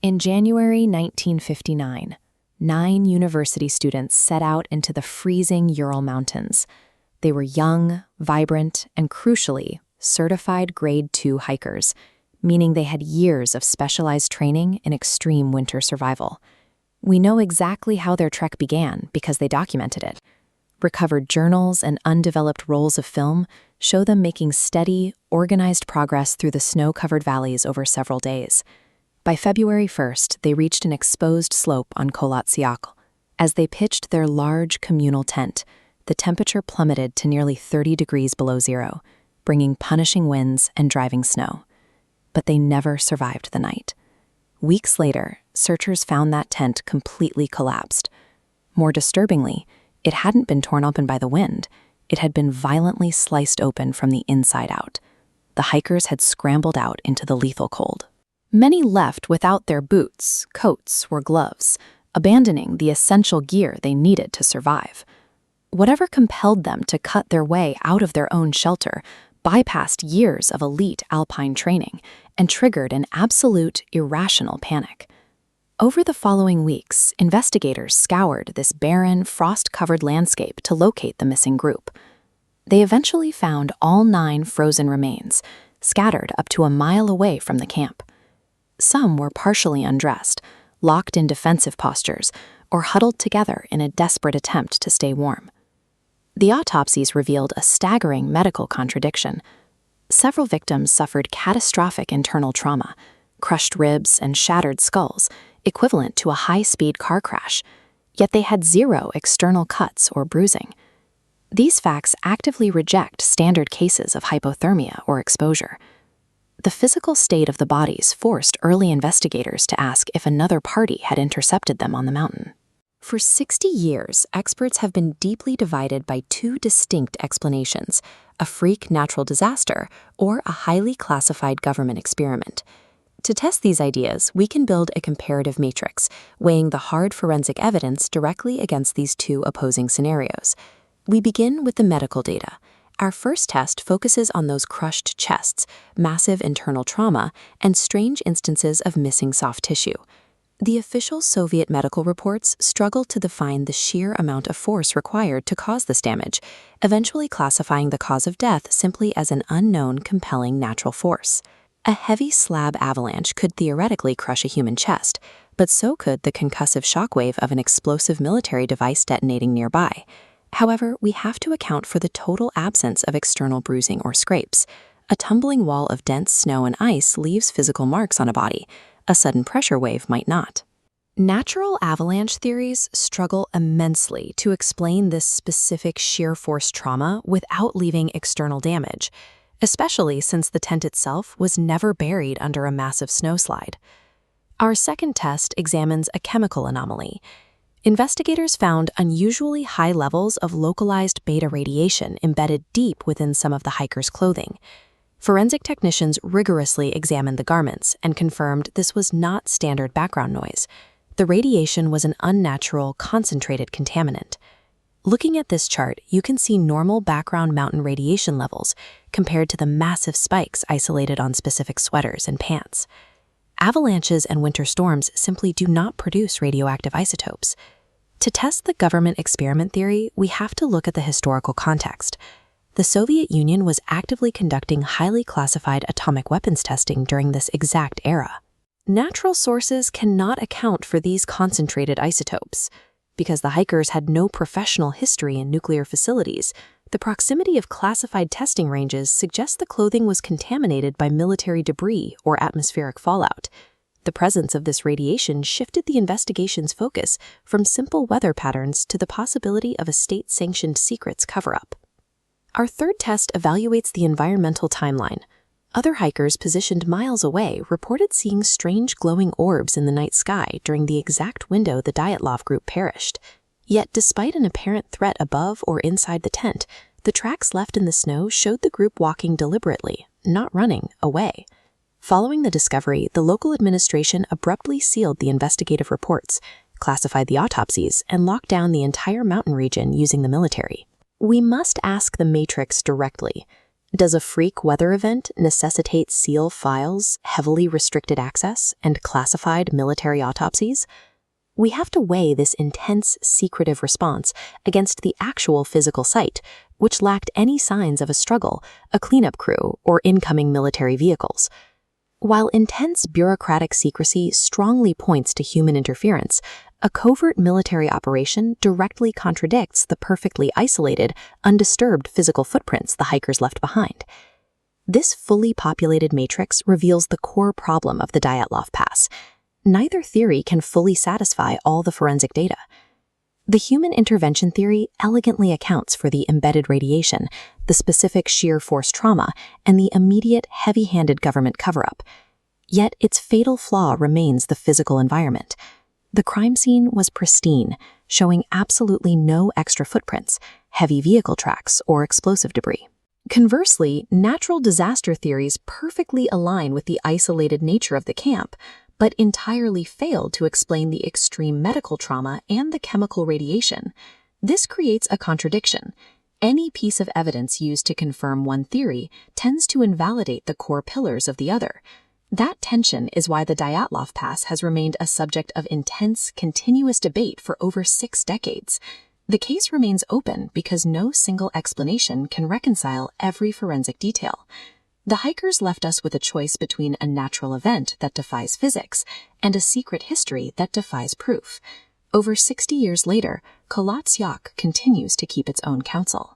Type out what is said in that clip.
In January 1959, 9 university students set out into the freezing Ural Mountains. They were young, vibrant, and crucially, certified Grade 2 hikers, meaning they had years of specialized training in extreme winter survival. We know exactly how their trek began because they documented it. Recovered journals and undeveloped rolls of film show them making steady, organized progress through the snow-covered valleys over several days. By February 1st, they reached an exposed slope on Kholat Syakhl. As they pitched their large communal tent, the temperature plummeted to nearly 30 degrees below zero, bringing punishing winds and driving snow. But they never survived the night. Weeks later, searchers found that tent completely collapsed. More disturbingly, it hadn't been torn open by the wind. It had been violently sliced open from the inside out. The hikers had scrambled out into the lethal cold. Many left without their boots, coats, or gloves, abandoning the essential gear they needed to survive. Whatever compelled them to cut their way out of their own shelter bypassed years of elite alpine training and triggered an absolute, irrational panic. Over the following weeks, investigators scoured this barren, frost-covered landscape to locate the missing group. They eventually found all 9 frozen remains, scattered up to a mile away from the camp. Some were partially undressed, locked in defensive postures, or huddled together in a desperate attempt to stay warm. The autopsies revealed a staggering medical contradiction. Several victims suffered catastrophic internal trauma, crushed ribs and shattered skulls, equivalent to a high-speed car crash, yet they had 0 external cuts or bruising. These facts actively reject standard cases of hypothermia or exposure. The physical state of the bodies forced early investigators to ask if another party had intercepted them on the mountain. For 60 years, experts have been deeply divided by 2 distinct explanations: a freak natural disaster or a highly classified government experiment. To test these ideas, we can build a comparative matrix, weighing the hard forensic evidence directly against these 2 opposing scenarios. We begin with the medical data. Our first test focuses on those crushed chests, massive internal trauma, and strange instances of missing soft tissue. The official Soviet medical reports struggle to define the sheer amount of force required to cause this damage, eventually classifying the cause of death simply as an unknown compelling natural force. A heavy slab avalanche could theoretically crush a human chest, but so could the concussive shockwave of an explosive military device detonating nearby. However, we have to account for the total absence of external bruising or scrapes. A tumbling wall of dense snow and ice leaves physical marks on a body. A sudden pressure wave might not. Natural avalanche theories struggle immensely to explain this specific sheer force trauma without leaving external damage, especially since the tent itself was never buried under a massive snowslide. Our second test examines a chemical anomaly. Investigators found unusually high levels of localized beta radiation embedded deep within some of the hikers' clothing. Forensic technicians rigorously examined the garments and confirmed this was not standard background noise. The radiation was an unnatural, concentrated contaminant. Looking at this chart, you can see normal background mountain radiation levels compared to the massive spikes isolated on specific sweaters and pants. Avalanches and winter storms simply do not produce radioactive isotopes. To test the government experiment theory, we have to look at the historical context. The Soviet Union was actively conducting highly classified atomic weapons testing during this exact era. Natural sources cannot account for these concentrated isotopes. Because the hikers had no professional history in nuclear facilities, the proximity of classified testing ranges suggests the clothing was contaminated by military debris or atmospheric fallout. The presence of this radiation shifted the investigation's focus from simple weather patterns to the possibility of a state-sanctioned secrets cover-up. Our third test evaluates the environmental timeline. Other hikers positioned miles away reported seeing strange glowing orbs in the night sky during the exact window the Dyatlov group perished. Yet, despite an apparent threat above or inside the tent, the tracks left in the snow showed the group walking deliberately, not running, away. Following the discovery, the local administration abruptly sealed the investigative reports, classified the autopsies, and locked down the entire mountain region using the military. We must ask the matrix directly. Does a freak weather event necessitate SEAL files, heavily restricted access, and classified military autopsies? We have to weigh this intense, secretive response against the actual physical site, which lacked any signs of a struggle, a cleanup crew, or incoming military vehicles. While intense bureaucratic secrecy strongly points to human interference, a covert military operation directly contradicts the perfectly isolated, undisturbed physical footprints the hikers left behind. This fully populated matrix reveals the core problem of the Dyatlov Pass. Neither theory can fully satisfy all the forensic data. The human intervention theory elegantly accounts for the embedded radiation, the specific sheer force trauma, and the immediate heavy-handed government cover-up. Yet its fatal flaw remains the physical environment. The crime scene was pristine, showing absolutely no extra footprints, heavy vehicle tracks, or explosive debris. Conversely, natural disaster theories perfectly align with the isolated nature of the camp, but entirely fail to explain the extreme medical trauma and the chemical radiation. This creates a contradiction. Any piece of evidence used to confirm one theory tends to invalidate the core pillars of the other. That tension is why the Dyatlov Pass has remained a subject of intense, continuous debate for over 6 decades. The case remains open because no single explanation can reconcile every forensic detail. The hikers left us with a choice between a natural event that defies physics and a secret history that defies proof. Over 60 years later, Kholat Syakh continues to keep its own counsel.